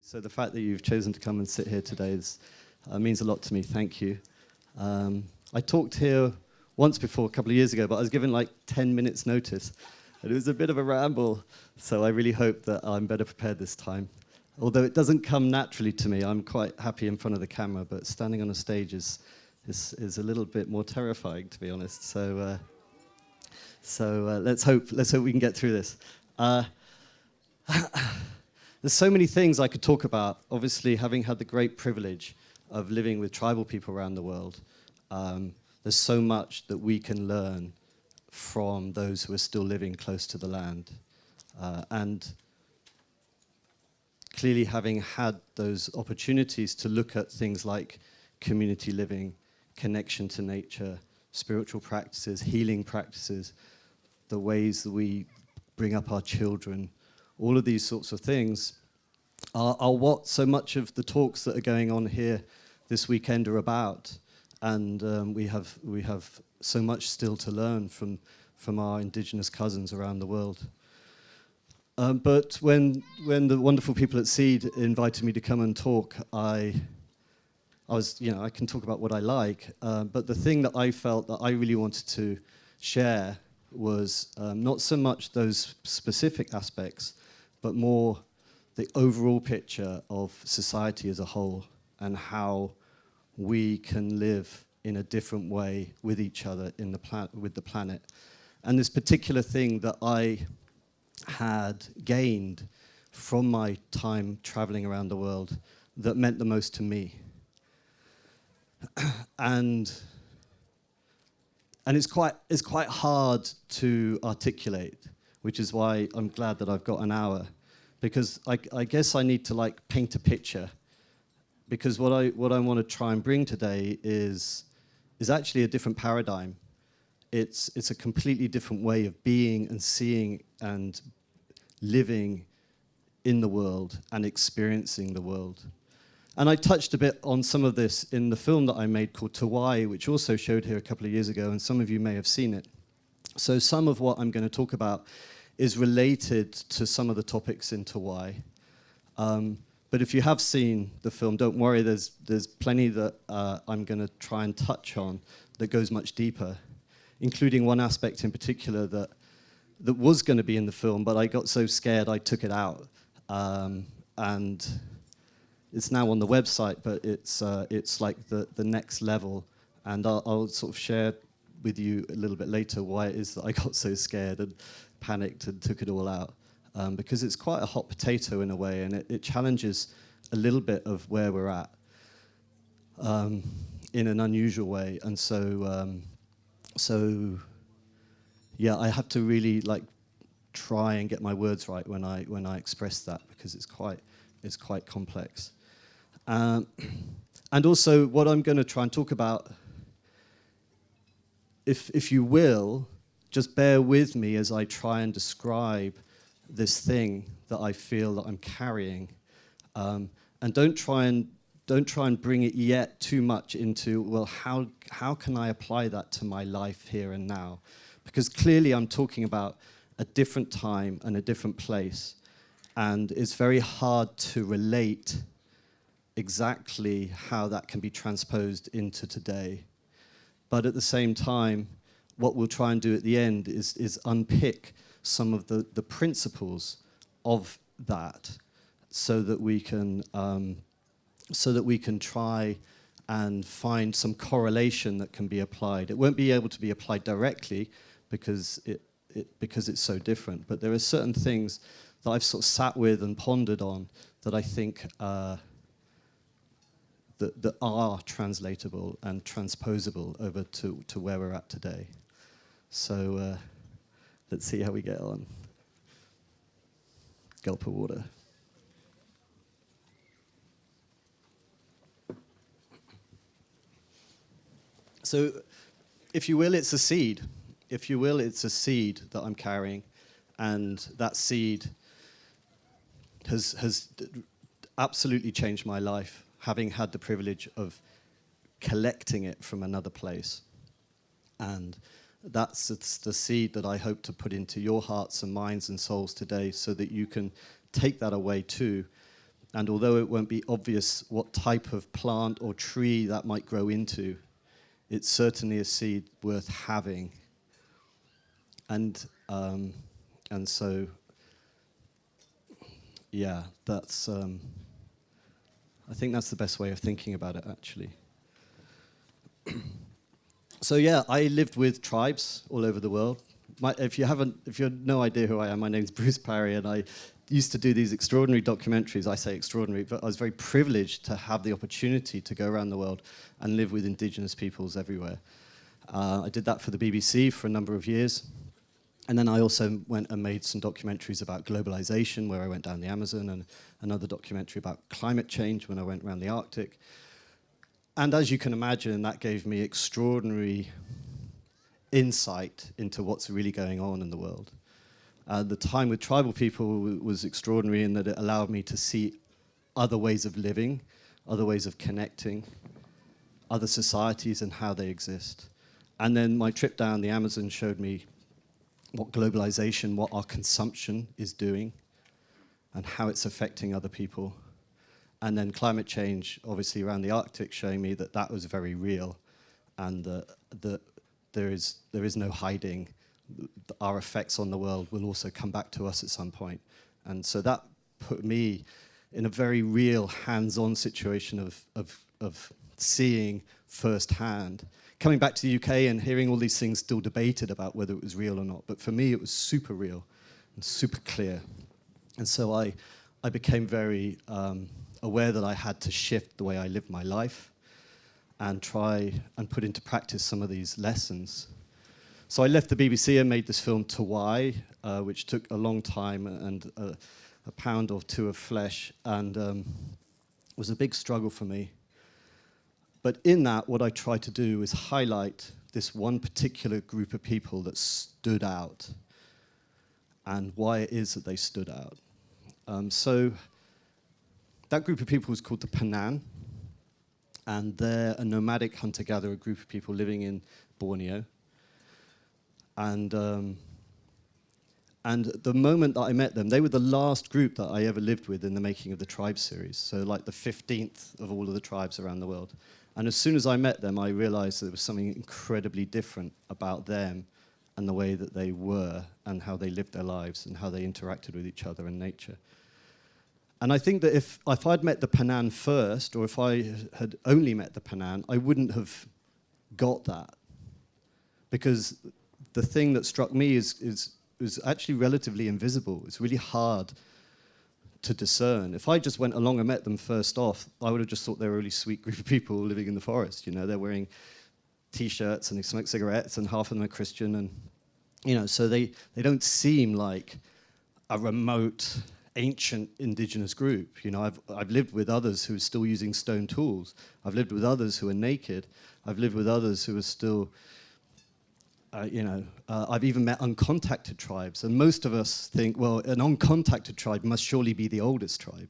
So the fact that you've chosen to come and sit here today means a lot to me. Thank you. I talked here once before, a couple of years ago, but I was given like 10 minutes notice. And it was a bit of a ramble, so I really hope that I'm better prepared this time. Although it doesn't come naturally to me, I'm quite happy in front of the camera, but standing on a stage is a little bit more terrifying, to be honest. So let's hope we can get through this. There's so many things I could talk about. Obviously, having had the great privilege of living with tribal people around the world, there's so much that we can learn from those who are still living close to the land. And clearly having had those opportunities to look at things like community living, connection to nature, spiritual practices, healing practices, the ways that we bring up our children, all of these sorts of things are what so much of the talks that are going on here this weekend are about. And we have so much still to learn from our indigenous cousins around the world. But when the wonderful people at Seed invited me to come and talk, I was, I can talk about what I like, but the thing that I felt that I really wanted to share was not so much those specific aspects, but more the overall picture of society as a whole and how we can live in a different way with each other with the planet. And this particular thing that I had gained from my time traveling around the world that meant the most to me. And it's quite hard to articulate, which is why I'm glad that I've got an hour, because I guess I need to paint a picture, because what I want to try and bring today is actually a different paradigm. It's a completely different way of being and seeing and living in the world and experiencing the world. And I touched a bit on some of this in the film that I made called Tawai, which also showed here a couple of years ago, and some of you may have seen it. So some of what I'm going to talk about is related to some of the topics in Tawai. But if you have seen the film, don't worry, there's plenty that I'm going to try and touch on that goes much deeper, including one aspect in particular that was going to be in the film, but I got so scared I took it out. And it's now on the website, but it's like the next level. And I'll sort of share with you a little bit later why it is that I got so scared and panicked and took it all out. Because it's quite a hot potato in a way, and it challenges a little bit of where we're at in an unusual way. And so yeah, I have to really try and get my words right when I express that, because it's quite complex. And also, what I'm going to try and talk about, if you will, just bear with me as I try and describe this thing that I feel that I'm carrying, and don't try and bring it yet too much into, well, how can I apply that to my life here and now? Because clearly I'm talking about a different time and a different place, and it's very hard to relate exactly how that can be transposed into today. But at the same time, what we'll try and do at the end is unpick some of the principles of that, so that we can try and find some correlation that can be applied. It won't be able to be applied directly because it's so different. But there are certain things that I've sort of sat with and pondered on that I think that are translatable and transposable over to where we're at today. So let's see how we get on. Gulp of water. So, if you will, it's a seed. If you will, it's a seed that I'm carrying, and that seed has absolutely changed my life, having had the privilege of collecting it from another place. And it's the seed that I hope to put into your hearts and minds and souls today, so that you can take that away too. And although it won't be obvious what type of plant or tree that might grow into, it's certainly a seed worth having. And so, yeah, that's. I think that's the best way of thinking about it, actually. So yeah, I lived with tribes all over the world. If you have no idea who I am, my name's Bruce Parry, and I used to do these extraordinary documentaries. I say extraordinary, but I was very privileged to have the opportunity to go around the world and live with indigenous peoples everywhere. I did that for the BBC for a number of years. And then I also went and made some documentaries about globalization, where I went down the Amazon, and another documentary about climate change when I went around the Arctic. And as you can imagine, that gave me extraordinary insight into what's really going on in the world. The time with tribal people was extraordinary in that it allowed me to see other ways of living, other ways of connecting, other societies and how they exist. And then my trip down the Amazon showed me what globalization, what our consumption is doing, and how it's affecting other people. And then climate change, obviously around the Arctic, showing me that that was very real, and that there is no hiding. Our effects on the world will also come back to us at some point. And so that put me in a very real, hands-on situation of seeing firsthand. Coming back to the UK and hearing all these things still debated about whether it was real or not. But for me, it was super real and super clear. And so I became very aware that I had to shift the way I lived my life and try and put into practice some of these lessons. So I left the BBC and made this film, To Why, which took a long time and a pound or two of flesh, and was a big struggle for me. But in that, what I tried to do is highlight this one particular group of people that stood out and why it is that they stood out. So that group of people was called the Panan, and they're a nomadic hunter-gatherer group of people living in Borneo. And the moment that I met them, they were the last group that I ever lived with in the making of the Tribe series, so like the 15th of all of the tribes around the world. And as soon as I met them, I realized there was something incredibly different about them and the way that they were and how they lived their lives and how they interacted with each other and nature. And I think that if I'd met the Panan first, or if I had only met the Panan, I wouldn't have got that. Because the thing that struck me is actually relatively invisible. It's really hard to discern. If I just went along and met them first off, I would have just thought they were a really sweet group of people living in the forest. You know, they're wearing T-shirts and they smoke cigarettes, and half of them are Christian, and so they don't seem like a remote, ancient indigenous group. You know, I've lived with others who are still using stone tools. I've lived with others who are naked. I've lived with others who are still I've even met uncontacted tribes, and most of us think, well, an uncontacted tribe must surely be the oldest tribe.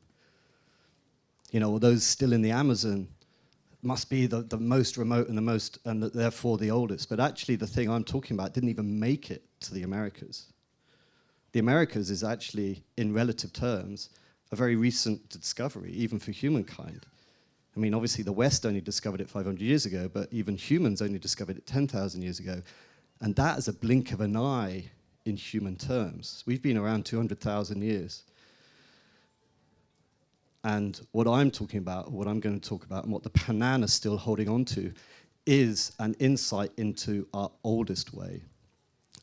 You know, or those still in the Amazon must be the most remote and therefore the oldest. But actually, the thing I'm talking about didn't even make it to the Americas. The Americas is actually, in relative terms, a very recent discovery, even for humankind. I mean, obviously, the West only discovered it 500 years ago, but even humans only discovered it 10,000 years ago. And that is a blink of an eye in human terms. We've been around 200,000 years. And what I'm talking about, what I'm going to talk about, and what the Panan are still holding on to, is an insight into our oldest way.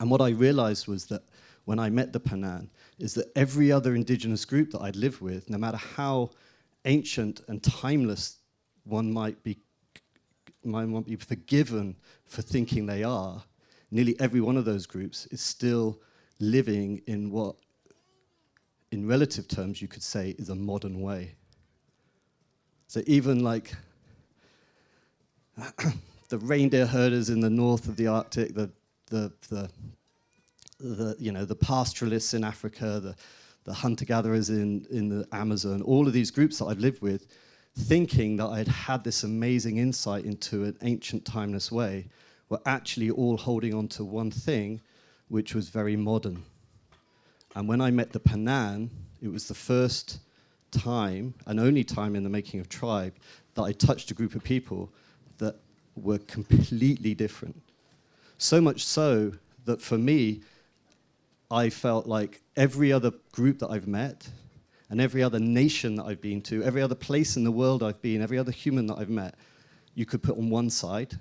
And what I realized was that when I met the Panan, is that every other indigenous group that I'd lived with, no matter how ancient and timeless one might be forgiven for thinking they are, nearly every one of those groups is still living in what, in relative terms, you could say is a modern way. So even like the reindeer herders in the north of the Arctic, the pastoralists in Africa, the hunter-gatherers in the Amazon, all of these groups that I've lived with, thinking that I'd had this amazing insight into an ancient, timeless way, were actually all holding on to one thing, which was very modern. And when I met the Panan, it was the first time, and only time in the making of Tribe, that I touched a group of people that were completely different. So much so that for me, I felt like every other group that I've met, and every other nation that I've been to, every other place in the world I've been, every other human that I've met, you could put on one side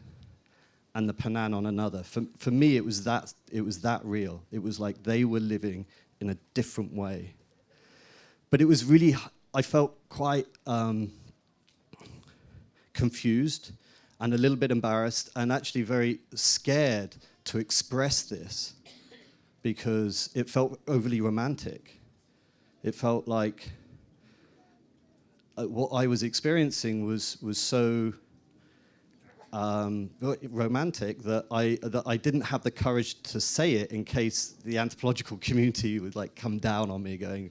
and the Panan on another. For me, it was that real. It was like they were living in a different way. But it was really, I felt quite confused and a little bit embarrassed and actually very scared to express this because it felt overly romantic. It felt like what I was experiencing was so romantic that I didn't have the courage to say it in case the anthropological community would like come down on me going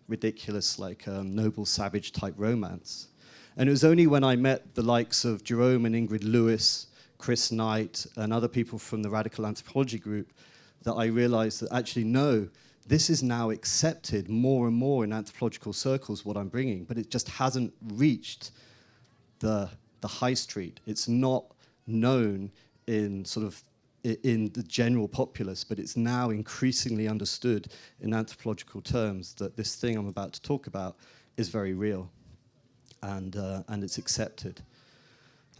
ridiculous, like noble savage type romance. And it was only when I met the likes of Jerome and Ingrid Lewis, Chris Knight, and other people from the radical anthropology group that I realized that actually, no, this is now accepted more and more in anthropological circles, what I'm bringing, but it just hasn't reached the high street. It's not known in sort of in the general populace, but it's now increasingly understood in anthropological terms that this thing I'm about to talk about is very real, and it's accepted.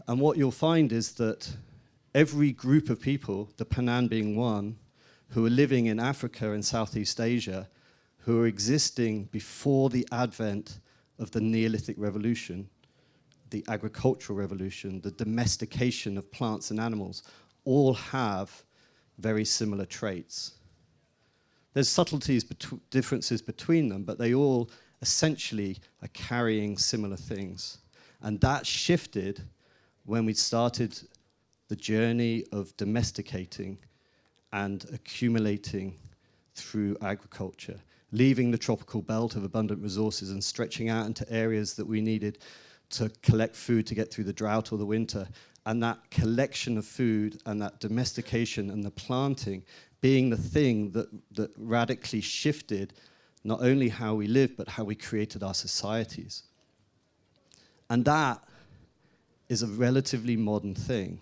And what you'll find is that every group of people, the Panan being one, who are living in Africa and Southeast Asia, who are existing before the advent of the Neolithic Revolution, the agricultural revolution, the domestication of plants and animals, all have very similar traits. There's subtleties, differences between them, but they all essentially are carrying similar things. And that shifted when we started the journey of domesticating and accumulating through agriculture, leaving the tropical belt of abundant resources and stretching out into areas that we needed to collect food to get through the drought or the winter. And that collection of food and that domestication and the planting being the thing that radically shifted not only how we live, but how we created our societies. And that is a relatively modern thing.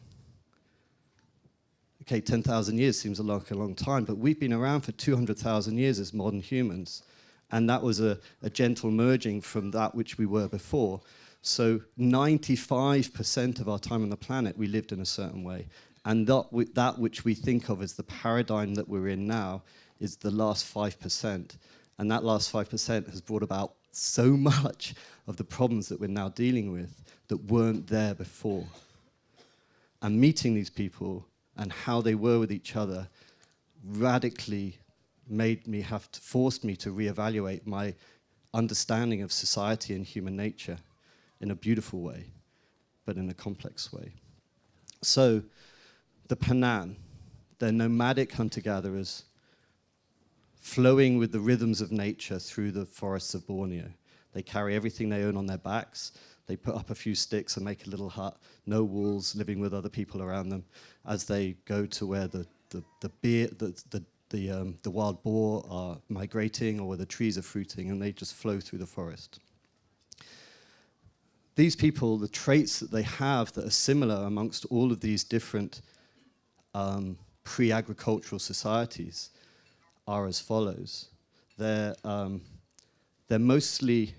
Okay, 10,000 years seems like a long time, but we've been around for 200,000 years as modern humans. And that was a gentle merging from that which we were before. So 95% of our time on the planet, we lived in a certain way. And that which we think of as the paradigm that we're in now is the last 5%. And that last 5% has brought about so much of the problems that we're now dealing with that weren't there before. And meeting these people and how they were with each other radically forced me to reevaluate my understanding of society and human nature in a beautiful way, but in a complex way. So, the Panan, they're nomadic hunter-gatherers flowing with the rhythms of nature through the forests of Borneo. They carry everything they own on their backs. They put up a few sticks and make a little hut, no walls, living with other people around them, as they go to where the wild boar are migrating or where the trees are fruiting, and they just flow through the forest. These people, the traits that they have that are similar amongst all of these different pre-agricultural societies are as follows. They're mostly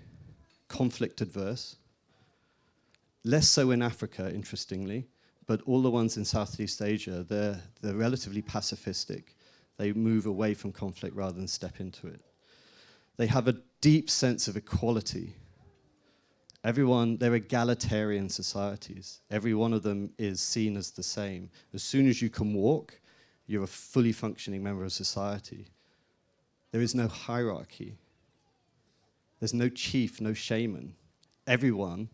conflict adverse, less so in Africa, interestingly, but all the ones in Southeast Asia, they're relatively pacifistic. They move away from conflict rather than step into it. They have a deep sense of equality. They're egalitarian societies. Every one of them is seen as the same. As soon as you can walk, you're a fully functioning member of society. There is no hierarchy. There's no chief, no shaman. Everyone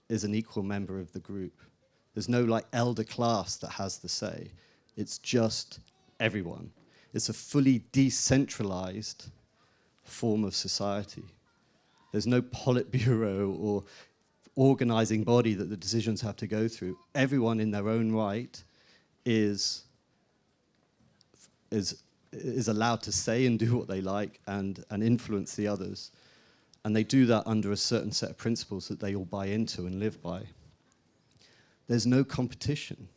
is an equal member of the group. There's no like elder class that has the say. It's just everyone. It's a fully decentralized form of society. There's no Politburo or organizing body that the decisions have to go through. Everyone in their own right is allowed to say and do what they like and influence the others. And they do that under a certain set of principles that they all buy into and live by. There's no competition.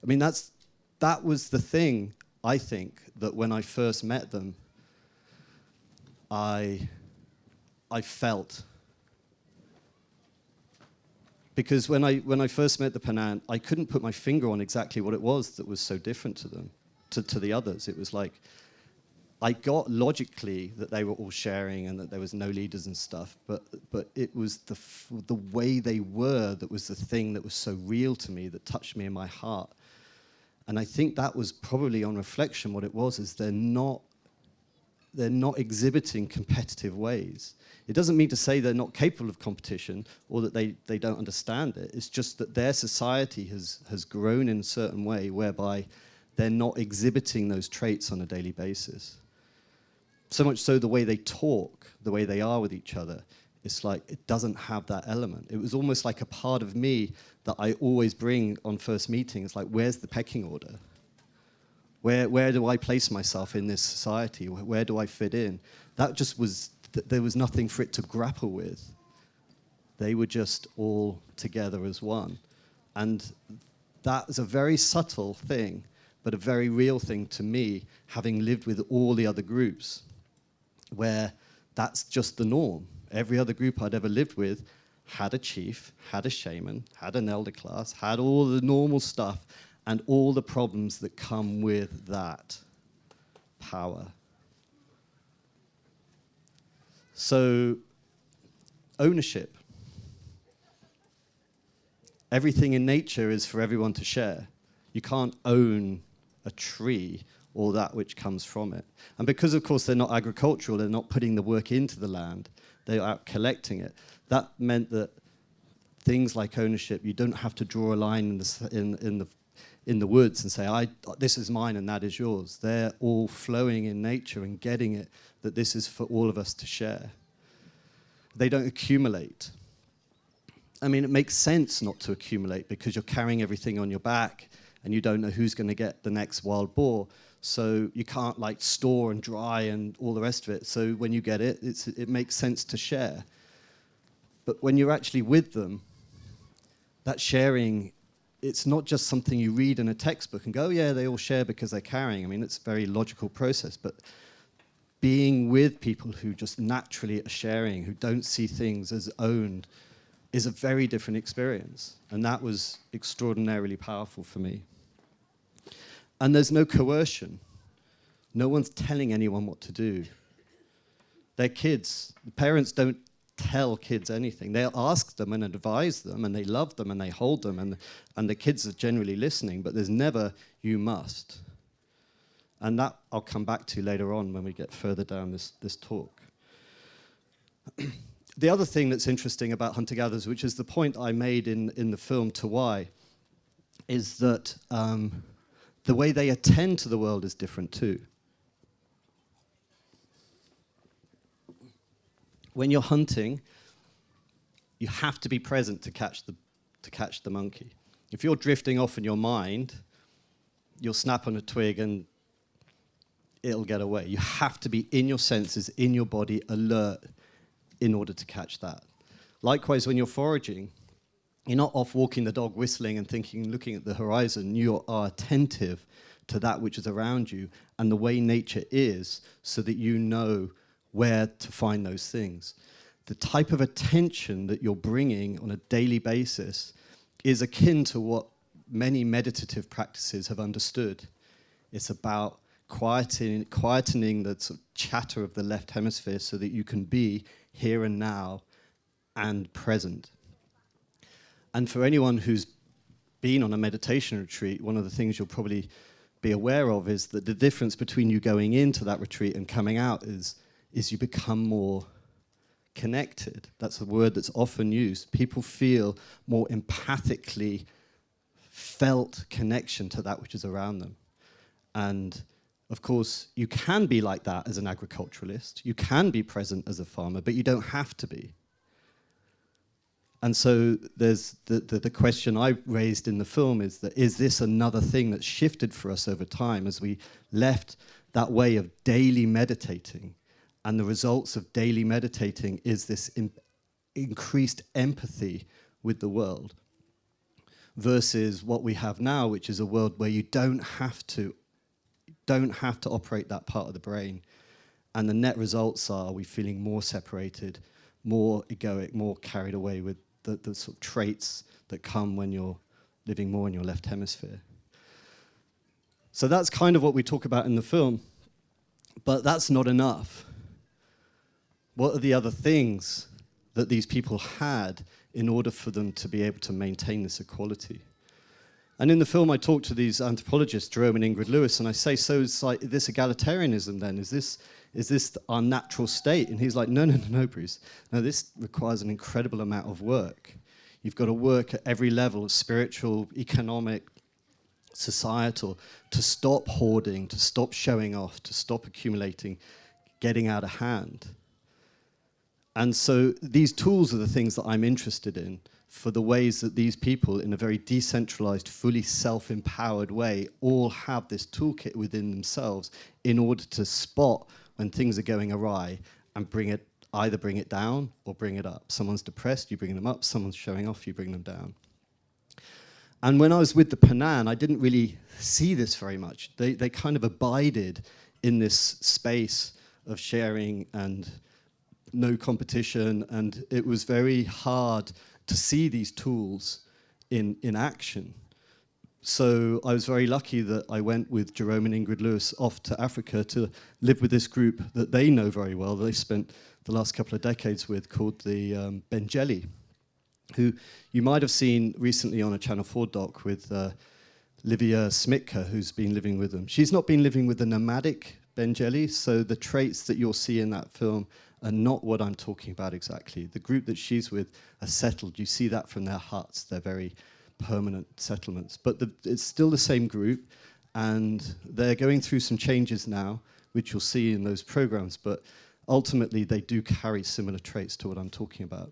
I mean, that was the thing, I think, that when I first met them, I felt. Because when I first met the Penant, I couldn't put my finger on exactly what it was that was so different to them, to the others. It was like, I got logically that they were all sharing and that there was no leaders and stuff, but it was the way they were that was the thing that was so real to me, that touched me in my heart. And I think that was probably on reflection what it was, is they're not exhibiting competitive ways. It doesn't mean to say they're not capable of competition or that they don't understand it. It's just that their society has grown in a certain way whereby they're not exhibiting those traits on a daily basis. So much so the way they talk, the way they are with each other, it's like it doesn't have that element. It was almost like a part of me that I always bring on first meetings, like, where's the pecking order? Where do I place myself in this society? Where do I fit in? That just was, there was nothing for it to grapple with. They were just all together as one. And that is a very subtle thing, but a very real thing to me, having lived with all the other groups, where that's just the norm. Every other group I'd ever lived with had a chief, had a shaman, had an elder class, had all the normal stuff, and all the problems that come with that power. So, ownership. Everything in nature is for everyone to share. You can't own a tree or that which comes from it. And because, of course, they're not agricultural, they're not putting the work into the land, they're out collecting it. That meant that things like ownership, you don't have to draw a line in the woods and say, this is mine and that is yours. They're all flowing in nature and getting it, that this is for all of us to share. They don't accumulate. I mean, it makes sense not to accumulate because you're carrying everything on your back and you don't know who's going to get the next wild boar. So you can't like store and dry and all the rest of it. So when you get it, it makes sense to share. But when you're actually with them, that sharing, it's not just something you read in a textbook and go, oh, yeah, they all share because they're carrying. I mean, it's a very logical process. But being with people who just naturally are sharing, who don't see things as owned, is a very different experience. And that was extraordinarily powerful for me. And there's no coercion. No one's telling anyone what to do. They're kids. The parents don't tell kids anything. They'll ask them and advise them, and they love them and they hold them, and the kids are generally listening, but there's never, you must. And that I'll come back to later on when we get further down this talk. The other thing that's interesting about hunter-gatherers, which is the point I made in the film To Why, is that the way they attend to the world is different too. When you're hunting, you have to be present to catch the monkey. If you're drifting off in your mind, you'll snap on a twig and it'll get away. You have to be in your senses, in your body, alert, in order to catch that. Likewise, when you're foraging, you're not off walking the dog, whistling and thinking, looking at the horizon. You are attentive to that which is around you and the way nature is, so that you know where to find those things. The type of attention that you're bringing on a daily basis is akin to what many meditative practices have understood. It's about quietening the sort of chatter of the left hemisphere so that you can be here and now and present. And for anyone who's been on a meditation retreat, one of the things you'll probably be aware of is that the difference between you going into that retreat and coming out is you become more connected. That's a word that's often used. People feel more empathically felt connection to that which is around them. And of course, you can be like that as an agriculturalist. You can be present as a farmer, but you don't have to be. And so there's the question I raised in the film is that, is this another thing that shifted for us over time as we left that way of daily meditating? And the results of daily meditating is this increased empathy with the world versus what we have now, which is a world where you don't have to operate that part of the brain. And the net results are we feeling more separated, more egoic, more carried away with the sort of traits that come when you're living more in your left hemisphere. So that's kind of what we talk about in the film, but that's not enough. What are the other things that these people had in order for them to be able to maintain this equality? And in the film, I talk to these anthropologists, Jerome and Ingrid Lewis, and I say, so it's like this egalitarianism then? Is this our natural state? And he's like, no, Bruce. No, this requires an incredible amount of work. You've got to work at every level, spiritual, economic, societal, to stop hoarding, to stop showing off, to stop accumulating, getting out of hand. And so these tools are the things that I'm interested in for the ways that these people, in a very decentralized, fully self-empowered way, all have this toolkit within themselves in order to spot when things are going awry and either bring it down or bring it up. Someone's depressed, you bring them up. Someone's showing off, you bring them down. And when I was with the Panan, I didn't really see this very much. They kind of abided in this space of sharing and no competition, and it was very hard to see these tools in action. So I was very lucky that I went with Jerome and Ingrid Lewis off to Africa to live with this group that they know very well, that they spent the last couple of decades with, called the Benjeli, who you might have seen recently on a Channel 4 doc with Livia Smitka, who's been living with them. She's not been living with the nomadic Benjeli, so the traits that you'll see in that film are not what I'm talking about exactly. The group that she's with are settled. You see that from their huts. They're very permanent settlements. But it's still the same group, and they're going through some changes now, which you'll see in those programs, but ultimately they do carry similar traits to what I'm talking about.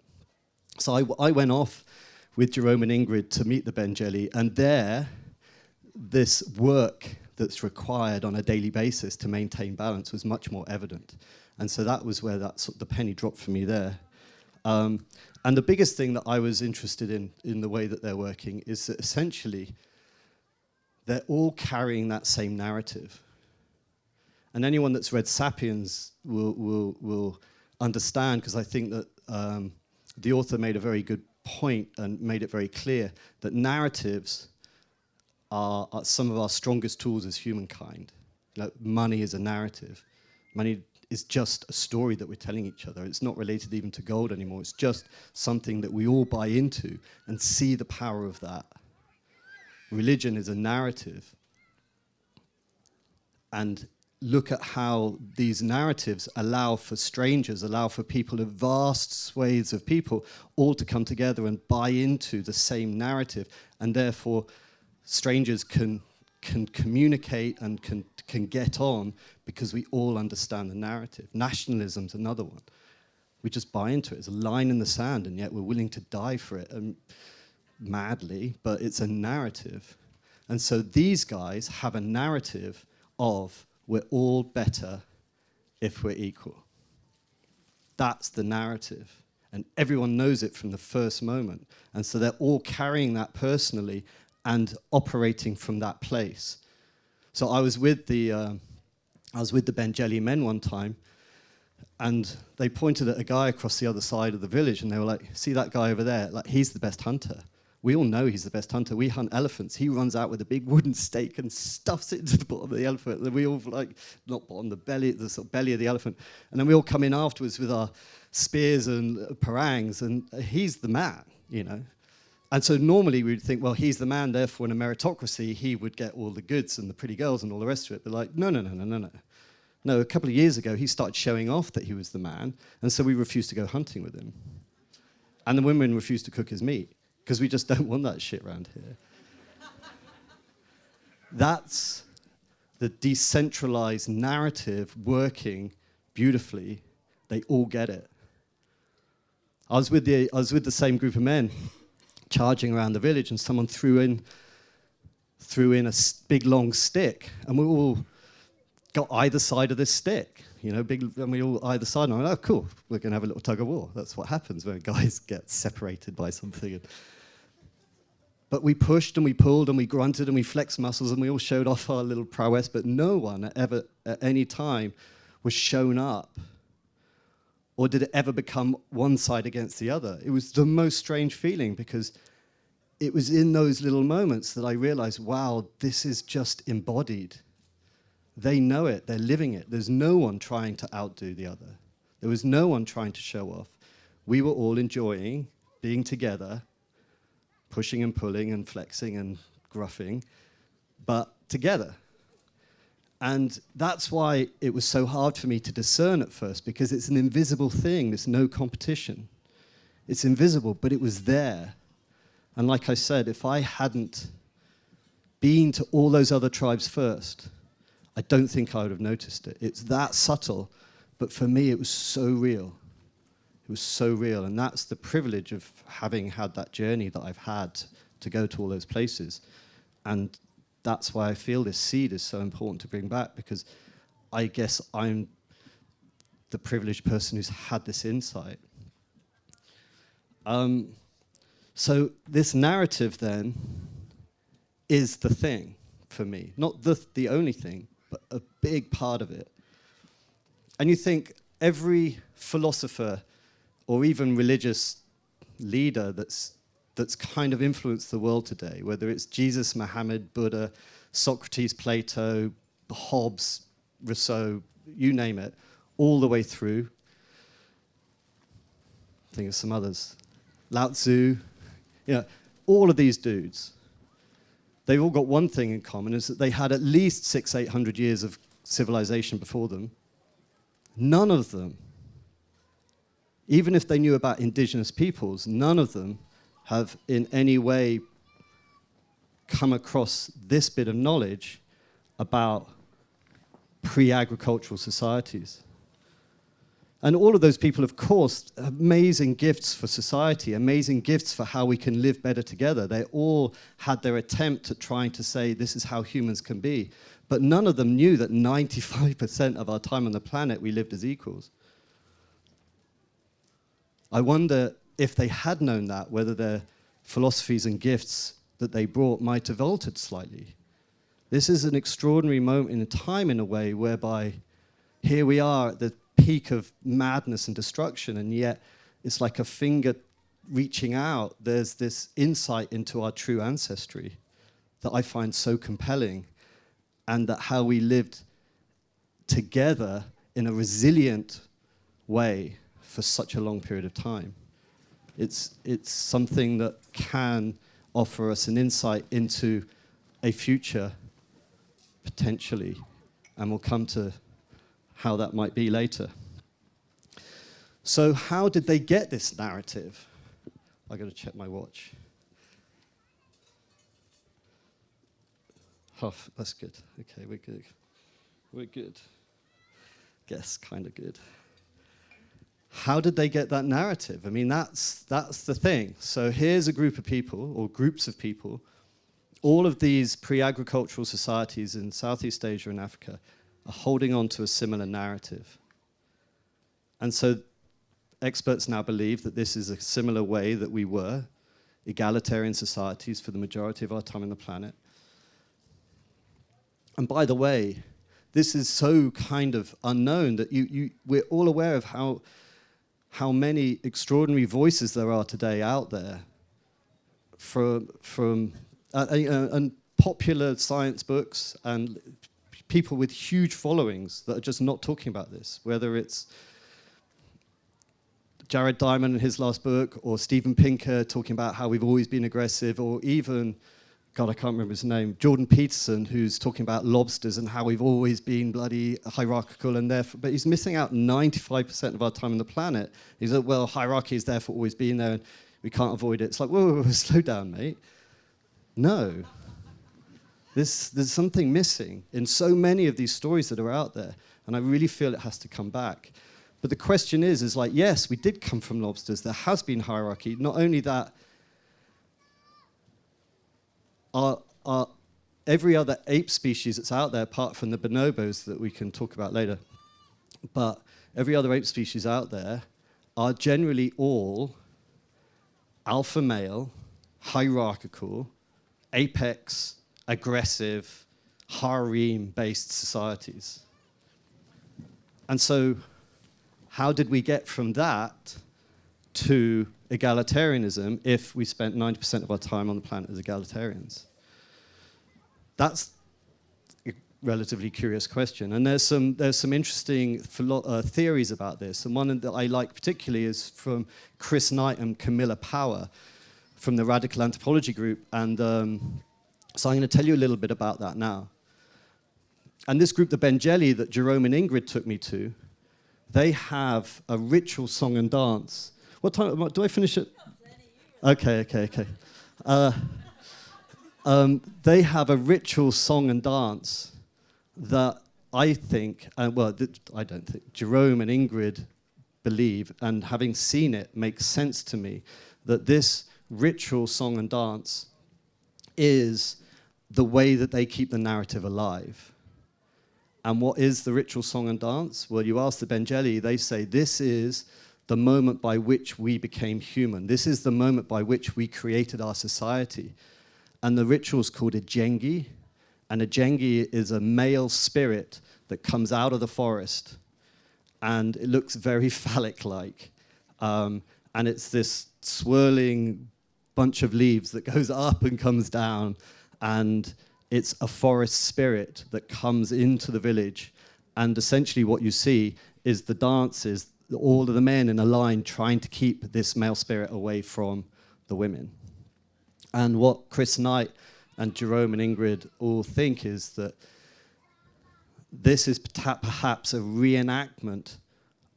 So I went off with Jerome and Ingrid to meet the Benjeli, and there, this work that's required on a daily basis to maintain balance was much more evident. And so that was where the penny dropped for me there. And the biggest thing that I was interested in the way that they're working is that essentially they're all carrying that same narrative. And anyone that's read Sapiens will understand, because I think that the author made a very good point and made it very clear that narratives are some of our strongest tools as humankind. You know, money is a narrative. Money is just a story that we're telling each other. It's not related even to gold anymore. It's just something that we all buy into and see the power of that. Religion is a narrative. And look at how these narratives allow for strangers, allow for people of vast swathes of people all to come together and buy into the same narrative. And therefore, strangers can communicate and can get on because we all understand the narrative. Nationalism's another one. We just buy into it. It's a line in the sand, and yet we're willing to die for it, madly, but it's a narrative. And so these guys have a narrative of we're all better if we're equal. That's the narrative. And everyone knows it from the first moment. And so they're all carrying that personally and operating from that place. So I was with the Benjeli men one time, and they pointed at a guy across the other side of the village, and they were like, "See that guy over there? Like, he's the best hunter. We all know he's the best hunter. We hunt elephants. He runs out with a big wooden stake and stuffs it into the bottom of the elephant. And we all not bottom, the sort of belly of the elephant. And then we all come in afterwards with our spears and parangs, and he's the man, you know." And so normally we'd think, well, he's the man, therefore in a meritocracy, he would get all the goods and the pretty girls and all the rest of it. But like, no. No, a couple of years ago, he started showing off that he was the man, and so we refused to go hunting with him. And the women refused to cook his meat, because we just don't want that shit around here. That's the decentralized narrative working beautifully. They all get it. I was with the same group of men charging around the village, and someone threw in a big long stick, and we all got either side of this stick, and we all either side, and I went, oh, cool, we're going to have a little tug of war. That's what happens when guys get separated by something. But we pushed and we pulled and we grunted and we flexed muscles and we all showed off our little prowess, but no one ever at any time was shown up, or did it ever become one side against the other. It was the most strange feeling, because it was in those little moments that I realized, wow, this is just embodied. They know it, they're living it. There's no one trying to outdo the other. There was no one trying to show off. We were all enjoying being together, pushing and pulling and flexing and gruffing, but together. And that's why it was so hard for me to discern at first, because it's an invisible thing. There's no competition. It's invisible, but it was there. And like I said, if I hadn't been to all those other tribes first, I don't think I would have noticed it. It's that subtle, but for me it was so real. It was so real, and that's the privilege of having had that journey that I've had to go to all those places. And that's why I feel this seed is so important to bring back, because I guess I'm the privileged person who's had this insight. So this narrative then is the thing for me. Not the only thing, but a big part of it. And you think every philosopher or even religious leader that's kind of influenced the world today, whether it's Jesus, Muhammad, Buddha, Socrates, Plato, Hobbes, Rousseau, you name it, all the way through. Think of some others. Lao Tzu, all of these dudes, they've all got one thing in common, is that they had at least 600-800 years of civilization before them. None of them, even if they knew about indigenous peoples, none of them have in any way come across this bit of knowledge about pre-agricultural societies. And all of those people, of course, amazing gifts for society, amazing gifts for how we can live better together. They all had their attempt at trying to say this is how humans can be. But none of them knew that 95% of our time on the planet we lived as equals. I wonder if they had known that, whether their philosophies and gifts that they brought might have altered slightly. This is an extraordinary moment in time, in a way, whereby here we are at the peak of madness and destruction, and yet it's like a finger reaching out. There's this insight into our true ancestry that I find so compelling, and that how we lived together in a resilient way for such a long period of time. It's something that can offer us an insight into a future, potentially, and we'll come to how that might be later. So how did they get this narrative? I've got to check my watch. Oh, that's good. Okay, we're good. We're good. Guess kind of good. How did they get that narrative? I mean, that's the thing. So here's a group of people, or groups of people. All of these pre-agricultural societies in Southeast Asia and Africa are holding on to a similar narrative. And so experts now believe that this is a similar way that we were, egalitarian societies for the majority of our time on the planet. And by the way, this is so kind of unknown that we're all aware of how many extraordinary voices there are today out there and popular science books and people with huge followings that are just not talking about this, whether it's Jared Diamond in his last book, or Steven Pinker talking about how we've always been aggressive, or even, God, I can't remember his name, Jordan Peterson, who's talking about lobsters and how we've always been bloody hierarchical, and therefore, but he's missing out 95% of our time on the planet. He's like, well, hierarchy is therefore always been there, and we can't avoid it. It's like, whoa, slow down, mate. No. There's something missing in so many of these stories that are out there, and I really feel it has to come back. But the question is like, yes, we did come from lobsters. There has been hierarchy. Not only that, every other ape species that's out there, apart from the bonobos that we can talk about later, but every other ape species out there are generally all alpha male, hierarchical, apex, aggressive, harem-based societies. And so how did we get from that to egalitarianism if we spent 90% of our time on the planet as egalitarians? That's a relatively curious question. And there's some interesting theories about this. And one that I like particularly is from Chris Knight and Camilla Power from the Radical Anthropology group. And so I'm going to tell you a little bit about that now. And this group, the Bengeli, that Jerome and Ingrid took me to, they have a ritual song and dance. What time? Do I finish it? Okay. They have a ritual song and dance that I think, I don't think, Jerome and Ingrid believe, and having seen it makes sense to me, that this ritual song and dance is the way that they keep the narrative alive. And what is the ritual song and dance? Well, you ask the Bengeli, they say this is the moment by which we became human. This is the moment by which we created our society. And the ritual is called a jengi. And a jengi is a male spirit that comes out of the forest. And it looks very phallic-like. And it's this swirling bunch of leaves that goes up and comes down. And it's a forest spirit that comes into the village. And essentially what you see is the dances, all of the men in a line trying to keep this male spirit away from the women. And what Chris Knight and Jerome and Ingrid all think is that this is perhaps a reenactment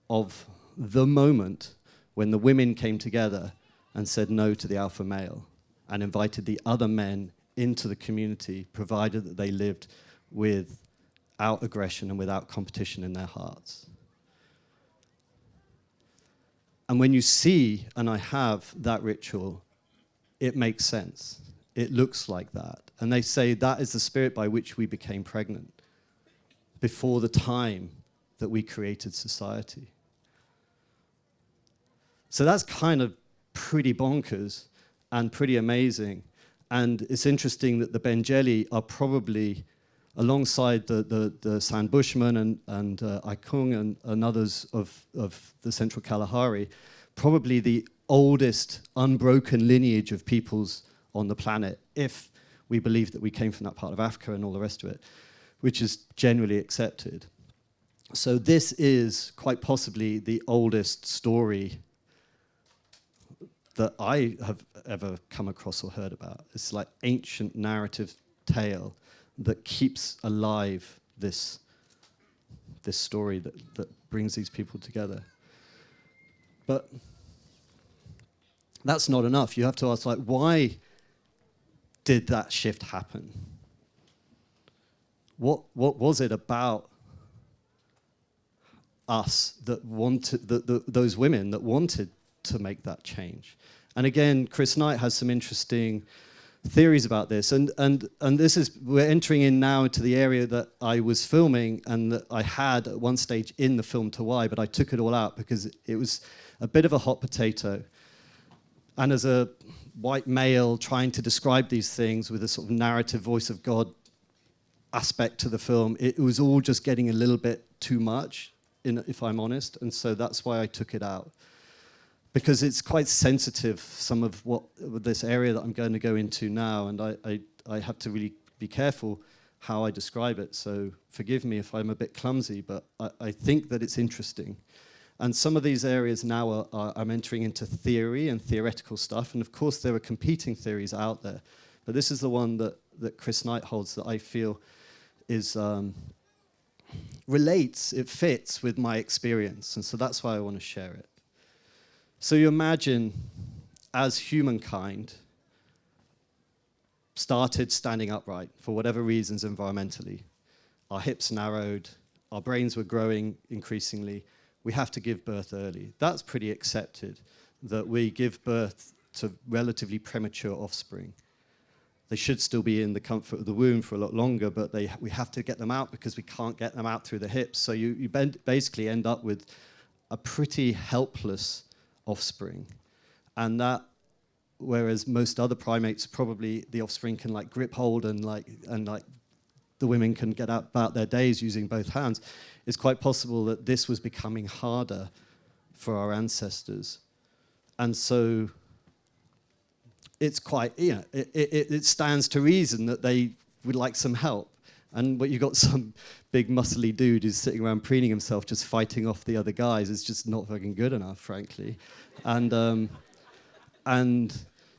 of the moment when the women came together and said no to the alpha male and invited the other men into the community, provided that they lived without aggression and without competition in their hearts. And when you see, and I have that ritual, it makes sense. It looks like that. And they say that is the spirit by which we became pregnant before the time that we created society. So that's kind of pretty bonkers and pretty amazing. And it's interesting that the Bengeli are probably, alongside the San Bushmen and Aikung and others of the Central Kalahari, probably the oldest unbroken lineage of peoples on the planet, if we believe that we came from that part of Africa and all the rest of it, which is generally accepted. So this is quite possibly the oldest story that I have ever come across or heard about. It's like ancient narrative tale that keeps alive this story that brings these people together. But that's not enough. You have to ask, like, why did that shift happen? What was it about us that wanted, those women that wanted to make that change? And again, Chris Knight has some interesting theories about this. And this is, we're entering in now into the area that I was filming and that I had at one stage in the film Tawai, but I took it all out because it was a bit of a hot potato. And as a white male trying to describe these things with a sort of narrative voice of God aspect to the film, it was all just getting a little bit too much, if I'm honest. And so that's why I took it out. Because it's quite sensitive, some of this area that I'm going to go into now, and I have to really be careful how I describe it. So forgive me if I'm a bit clumsy, but I think that it's interesting. And some of these areas now I'm entering into theory and theoretical stuff, and of course there are competing theories out there. But this is the one that Chris Knight holds that I feel is relates, it fits with my experience, and so that's why I want to share it. So you imagine, as humankind started standing upright for whatever reasons environmentally, our hips narrowed, our brains were growing increasingly, we have to give birth early. That's pretty accepted, that we give birth to relatively premature offspring. They should still be in the comfort of the womb for a lot longer, but we have to get them out because we can't get them out through the hips. So you basically end up with a pretty helpless offspring. And that, whereas most other primates, probably the offspring can like grip hold and the women can get out about their days using both hands, it's quite possible that this was becoming harder for our ancestors. And so it's quite, it stands to reason that they would like some help. And what you've got some big muscly dude who's sitting around preening himself just fighting off the other guys is just not fucking good enough, frankly. And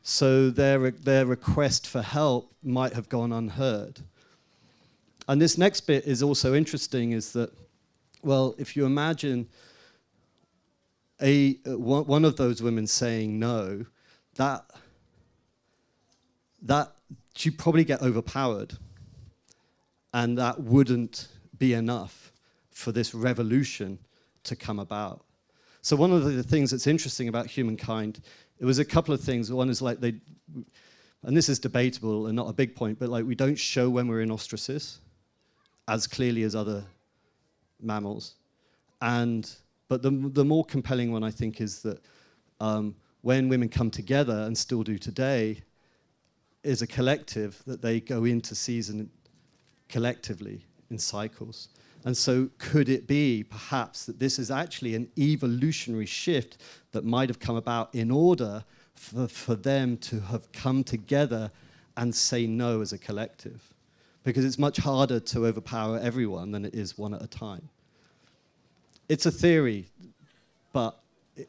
so their request for help might have gone unheard. And this next bit is also interesting, is that, well, if you imagine one of those women saying no, that she'd probably get overpowered. And that wouldn't be enough for this revolution to come about. So one of the things that's interesting about humankind, it was a couple of things. One is like and this is debatable and not a big point, but like we don't show when we're in ostracis as clearly as other mammals. But the more compelling one, I think, is that when women come together, and still do today, is a collective, that they go into season collectively in cycles. And so could it be, perhaps, that this is actually an evolutionary shift that might have come about in order for them to have come together and say no as a collective? Because it's much harder to overpower everyone than it is one at a time. It's a theory, but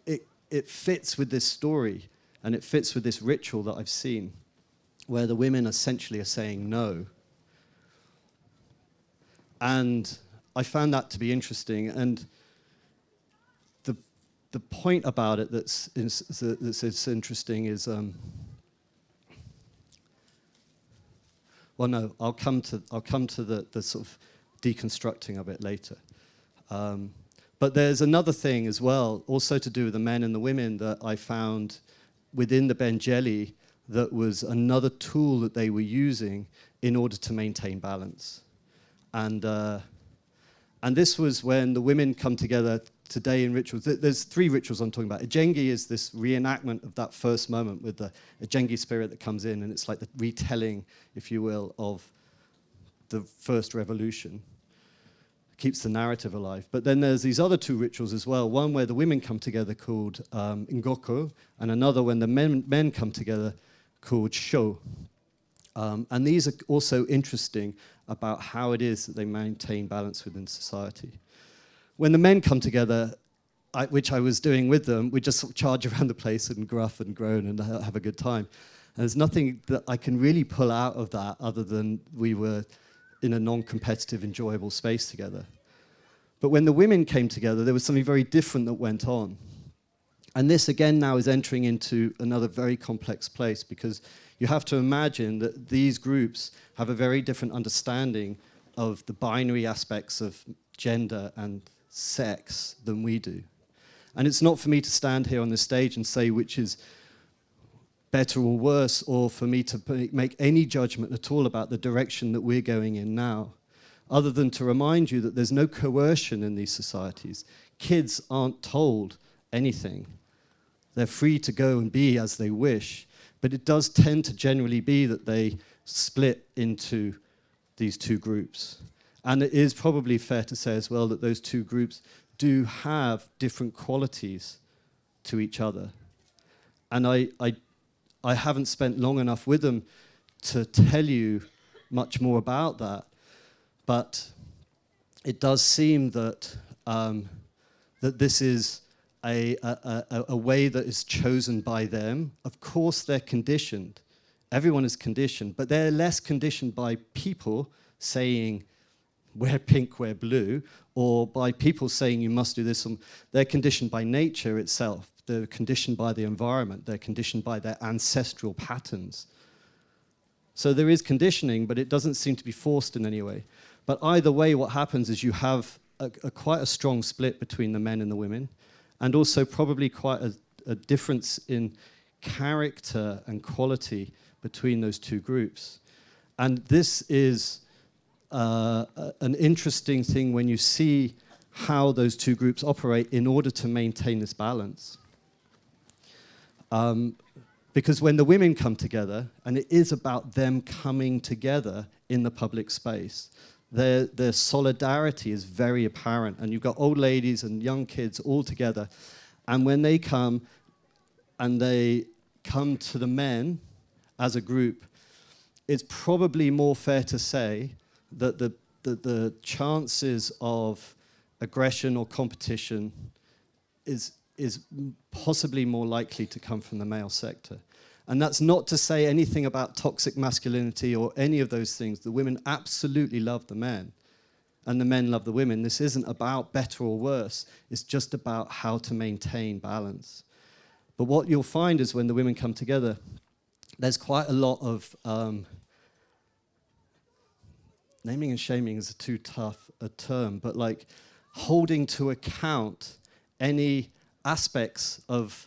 it fits with this story, and it fits with this ritual that I've seen, where the women essentially are saying no. And I found that to be interesting. And the point about it that's interesting is, well, no, I'll come to the sort of deconstructing of it later. But there's another thing as well, also to do with the men and the women, that I found within the Bengeli that was another tool that they were using in order to maintain balance. And this was when the women come together today in rituals. There's 3 rituals I'm talking about. Ijengi is this reenactment of that first moment with the Ijengi spirit that comes in, and it's like the retelling, if you will, of the first revolution. Keeps the narrative alive. But then there's these other 2 rituals as well. One where the women come together called Ngoko, and another when the men come together called Sho. And these are also interesting about how it is that they maintain balance within society. When the men come together, which I was doing with them, we just sort of charge around the place and gruff and groan and have a good time. And there's nothing that I can really pull out of that other than we were in a non-competitive, enjoyable space together. But when the women came together, there was something very different that went on. And this, again, now is entering into another very complex place, because you have to imagine that these groups have a very different understanding of the binary aspects of gender and sex than we do. And it's not for me to stand here on the stage and say which is better or worse, or for me to make any judgment at all about the direction that we're going in now, other than to remind you that there's no coercion in these societies. Kids aren't told anything. They're free to go and be as they wish, but it does tend to generally be that they split into these 2 groups. And it is probably fair to say as well that those 2 groups do have different qualities to each other. And I haven't spent long enough with them to tell you much more about that, but it does seem that that this is a way that is chosen by them. Of course, they're conditioned. Everyone is conditioned, but they're less conditioned by people saying, wear pink, wear blue, or by people saying you must do this. They're conditioned by nature itself. They're conditioned by the environment. They're conditioned by their ancestral patterns. So there is conditioning, but it doesn't seem to be forced in any way. But either way, what happens is you have quite a strong split between the men and the women, and also probably quite a difference in character and quality between those two groups. And this is an interesting thing when you see how those two groups operate in order to maintain this balance. Because when the women come together, and it is about them coming together in the public space, their solidarity is very apparent. And you've got old ladies and young kids all together. And when they come, and they come to the men as a group, it's probably more fair to say that the chances of aggression or competition is possibly more likely to come from the male sector. And that's not to say anything about toxic masculinity or any of those things. The women absolutely love the men, and the men love the women. This isn't about better or worse. It's just about how to maintain balance. But what you'll find is when the women come together, there's quite a lot of naming and shaming is too tough a term, but like holding to account any aspects of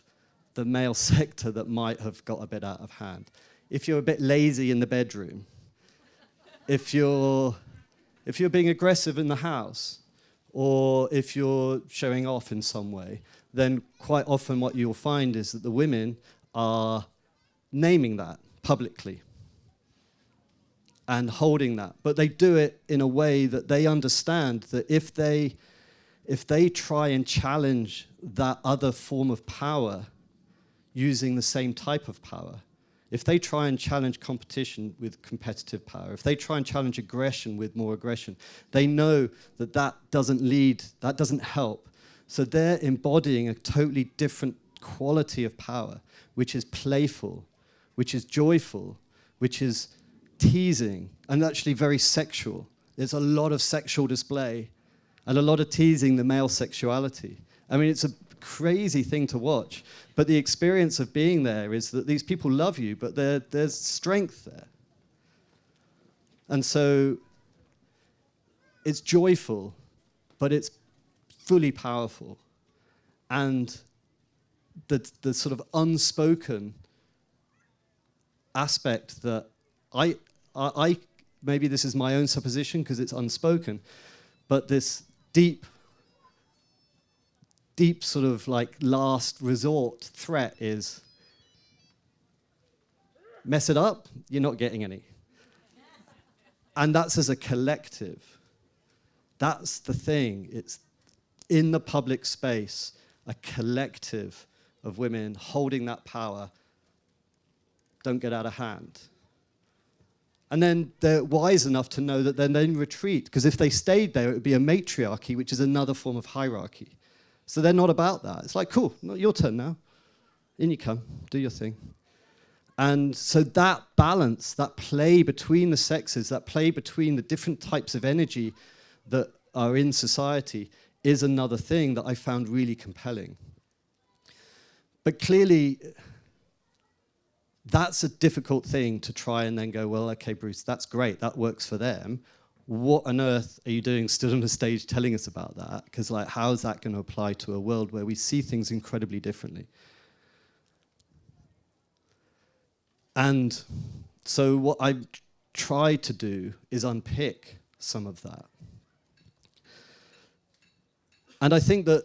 the male sector that might have got a bit out of hand. If you're a bit lazy in the bedroom, if you're being aggressive in the house, or if you're showing off in some way, then quite often what you'll find is that the women are naming that publicly and holding that. But they do it in a way that they understand that if they try and challenge that other form of power using the same type of power, if they try and challenge competition with competitive power, if they try and challenge aggression with more aggression, they know that that doesn't help. So they're embodying a totally different quality of power, which is playful, which is joyful, which is teasing, and actually very sexual. There's a lot of sexual display and a lot of teasing the male sexuality. I mean, it's a crazy thing to watch, but the experience of being there is that these people love you, but there's strength there. And so it's joyful, but it's fully powerful. And the sort of unspoken aspect that I maybe this is my own supposition because it's unspoken, but this deep sort of like last resort threat is mess it up, you're not getting any. And that's as a collective. That's the thing. It's in the public space, a collective of women holding that power don't get out of hand. And then they're wise enough to know that then they retreat, because if they stayed there, it would be a matriarchy, which is another form of hierarchy. So they're not about that. It's like, cool, your turn now. In you come, do your thing. And so that balance, that play between the sexes, that play between the different types of energy that are in society is another thing that I found really compelling. But clearly, that's a difficult thing to try and then go, well, okay, Bruce, that's great, that works for them. What on earth are you doing stood on a stage telling us about that? Because like, how is that going to apply to a world where we see things incredibly differently? And so what I tried to do is unpick some of that. And I think that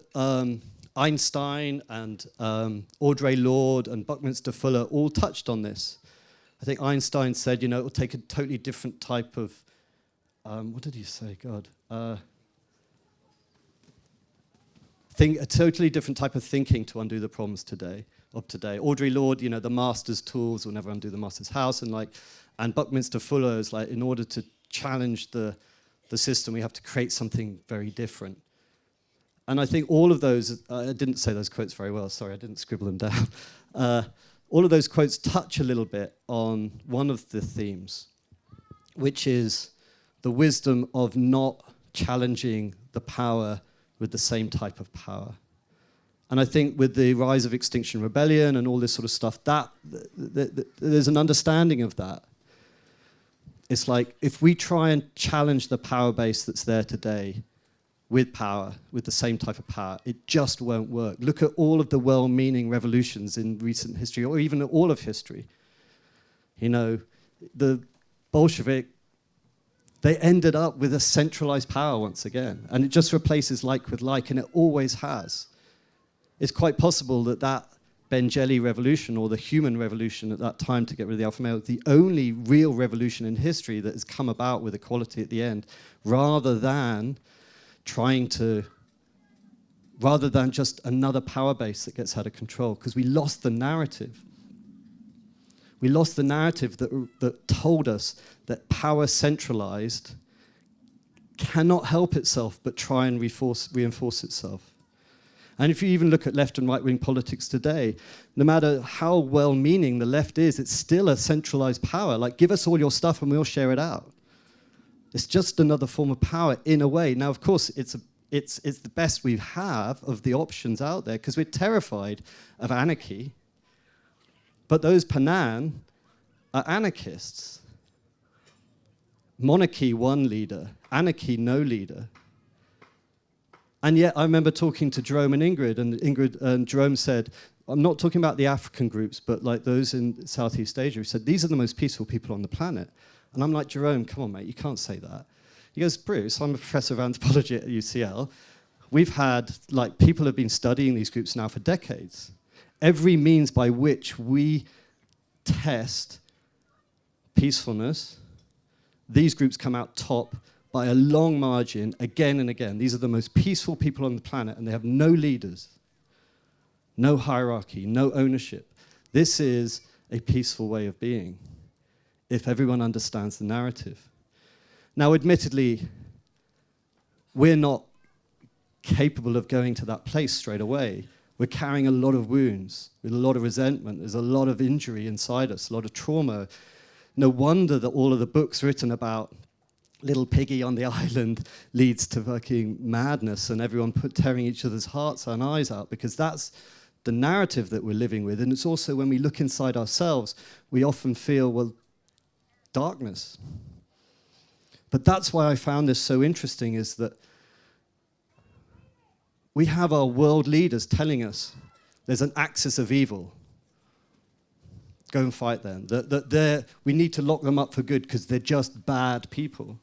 Einstein and Audre Lorde and Buckminster Fuller all touched on this. I think Einstein said, it will take a totally different type of, what did he say, God? A totally different type of thinking to undo the problems of today. Audre Lorde, the master's tools will never undo the master's house. And Buckminster Fuller is like, in order to challenge the system, we have to create something very different. And I think all of those, I didn't say those quotes very well, sorry, I didn't scribble them down. All of those quotes touch a little bit on one of the themes, which is the wisdom of not challenging the power with the same type of power. And I think with the rise of Extinction Rebellion and all this sort of stuff, there's an understanding of that. It's like, if we try and challenge the power base that's there today, with power, with the same type of power. It just won't work. Look at all of the well-meaning revolutions in recent history, or even all of history. You know, the Bolshevik, they ended up with a centralized power once again, and it just replaces like with like, and it always has. It's quite possible that that Benjeli revolution, or the human revolution at that time to get rid of the alpha male, the only real revolution in history that has come about with equality at the end, rather than just another power base that gets out of control, because we lost the narrative. We lost the narrative that told us that power centralized cannot help itself but try and reinforce itself. And if you even look at left and right-wing politics today, no matter how well-meaning the left is, it's still a centralized power. Like, give us all your stuff and we'll share it out. It's just another form of power in a way. Now, of course, it's the best we have of the options out there because we're terrified of anarchy. But those Panan are anarchists. Monarchy, one leader. Anarchy, no leader. And yet I remember talking to Jerome and Ingrid and Jerome said, I'm not talking about the African groups, but like those in Southeast Asia. He said, these are the most peaceful people on the planet. And I'm like, Jerome, come on, mate, you can't say that. He goes, Bruce, I'm a professor of anthropology at UCL. We've had, like, people have been studying these groups now for decades. Every means by which we test peacefulness, these groups come out top by a long margin again and again. These are the most peaceful people on the planet, and they have no leaders, no hierarchy, no ownership. This is a peaceful way of being, if everyone understands the narrative. Now, admittedly, we're not capable of going to that place straight away. We're carrying a lot of wounds, with a lot of resentment. There's a lot of injury inside us, a lot of trauma. No wonder that all of the books written about little piggy on the island leads to fucking madness and everyone tearing each other's hearts and eyes out, because that's the narrative that we're living with. And it's also when we look inside ourselves, we often feel, well, darkness. But that's why I found this so interesting, is that we have our world leaders telling us there's an axis of evil. Go and fight them. We need to lock them up for good because they're just bad people.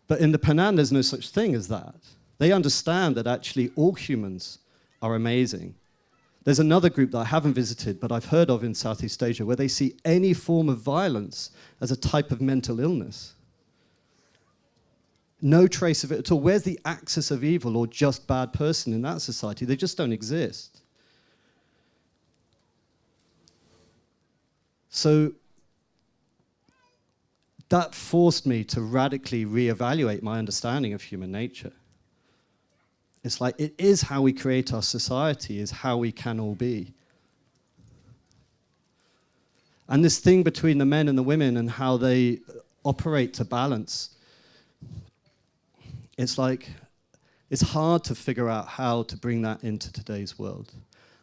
But in the Panan, there's no such thing as that. They understand that actually all humans are amazing. There's another group that I haven't visited, but I've heard of in Southeast Asia, where they see any form of violence as a type of mental illness. No trace of it at all. Where's the axis of evil or just bad person in that society? They just don't exist. So that forced me to radically reevaluate my understanding of human nature. It's like, it is how we create our society, is how we can all be. And this thing between the men and the women and how they operate to balance, it's like, it's hard to figure out how to bring that into today's world.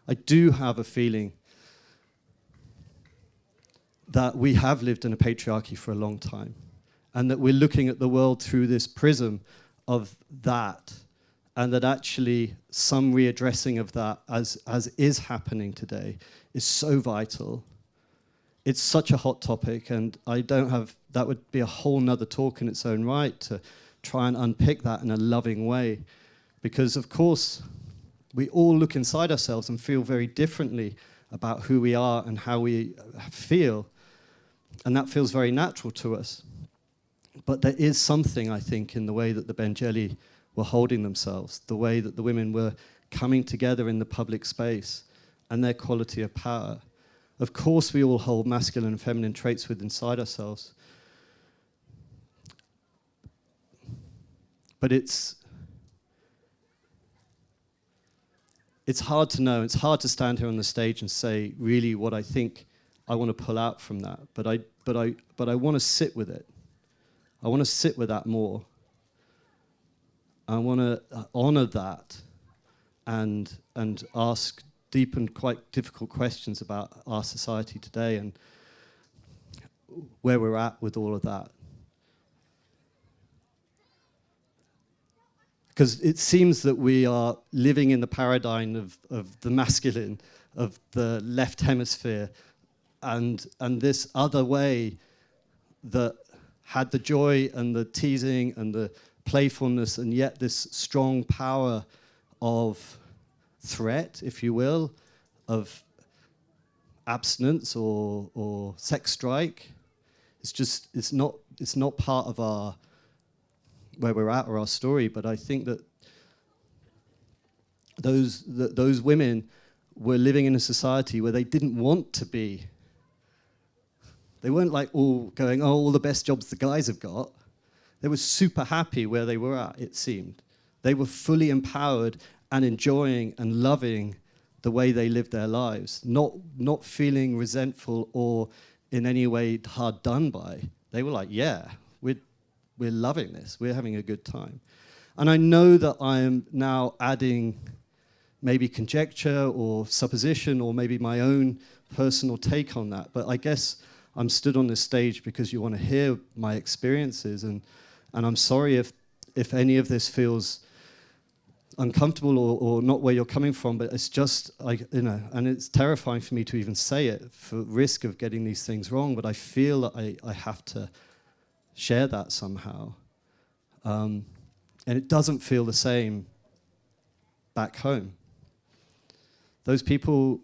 I do have a feeling that we have lived in a patriarchy for a long time, and that we're looking at the world through this prism of that, and that actually some readdressing of that, as is happening today, is so vital. It's such a hot topic, and that would be a whole nother talk in its own right, to try and unpick that in a loving way. Because, of course, we all look inside ourselves and feel very differently about who we are and how we feel. And that feels very natural to us. But there is something, I think, in the way that the Benjeli were holding themselves, the way that the women were coming together in the public space, and their quality of power. Of course, we all hold masculine and feminine traits within inside ourselves. But it's hard to know. It's hard to stand here on the stage and say really what I think I want to pull out from that. But I want to sit with it. I want to sit with that more. I want to honor that and ask deep and quite difficult questions about our society today and where we're at with all of that. because it seems that we are living in the paradigm of the masculine, of the left hemisphere, and this other way that had the joy and the teasing and the playfulness, and yet this strong power of threat, if you will, of abstinence or sex strike. It's not part of our where we're at or our story. But I think that those women were living in a society where they didn't want to be. They weren't like all going, oh, all the best jobs the guys have got. They were super happy where they were at, it seemed. They were fully empowered and enjoying and loving the way they lived their lives, not feeling resentful or in any way hard done by. They were like, yeah, we're loving this. We're having a good time. And I know that I am now adding maybe conjecture or supposition or maybe my own personal take on that. But I guess I'm stood on this stage because you want to hear my experiences, and I'm sorry if any of this feels uncomfortable or not where you're coming from, but it's just, and it's terrifying for me to even say it for risk of getting these things wrong, but I feel that I have to share that somehow. And it doesn't feel the same back home. Those people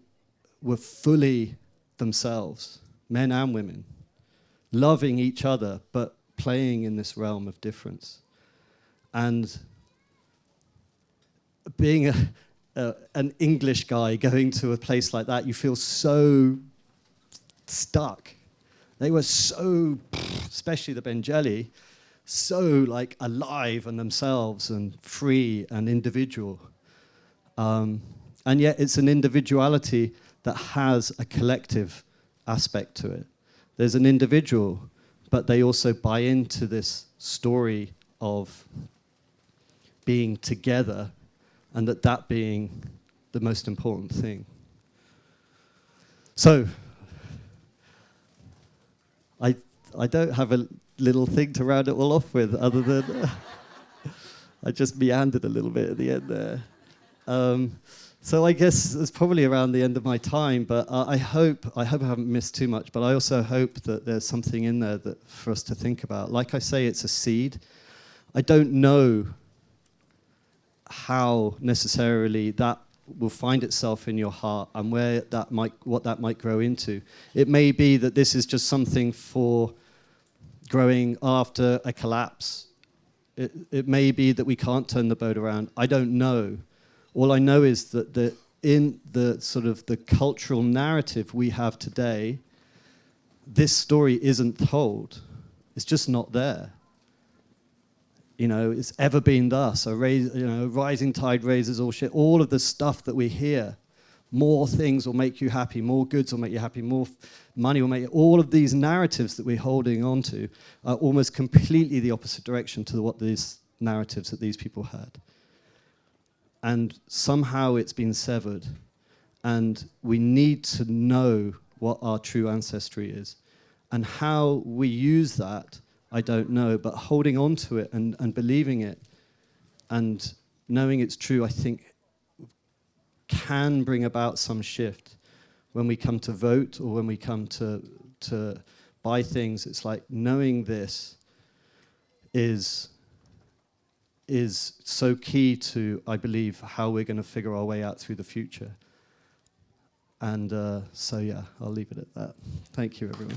were fully themselves, men and women, loving each other, but playing in this realm of difference. And being an English guy going to a place like that, you feel so stuck. They were so, especially the Benjeli, so like alive and themselves and free and individual. And yet it's an individuality that has a collective aspect to it. There's an individual, but they also buy into this story of being together, and that being the most important thing. So, I don't have a little thing to round it all off with, other than I just meandered a little bit at the end there. So I guess it's probably around the end of my time, but I hope I haven't missed too much, but I also hope that there's something in there that for us to think about. Like I say, it's a seed. I don't know how necessarily that will find itself in your heart and what that might grow into. It may be that this is just something for growing after a collapse. It may be that we can't turn the boat around. I don't know. All I know is that in the sort of the cultural narrative we have today, this story isn't told. It's just not there. You know, it's ever been thus. Rising tide raises all shit. All of the stuff that we hear, more things will make you happy, more goods will make you happy, more money will make you. All of these narratives that we're holding on to are almost completely the opposite direction to what these narratives that these people had. And somehow it's been severed. And we need to know what our true ancestry is. And how we use that, I don't know, but holding on to it and believing it and knowing it's true, I think, can bring about some shift. When we come to vote or when we come to buy things, it's like knowing this is so key to, I believe, how we're going to figure our way out through the future. And so, yeah, I'll leave it at that. Thank you, everyone.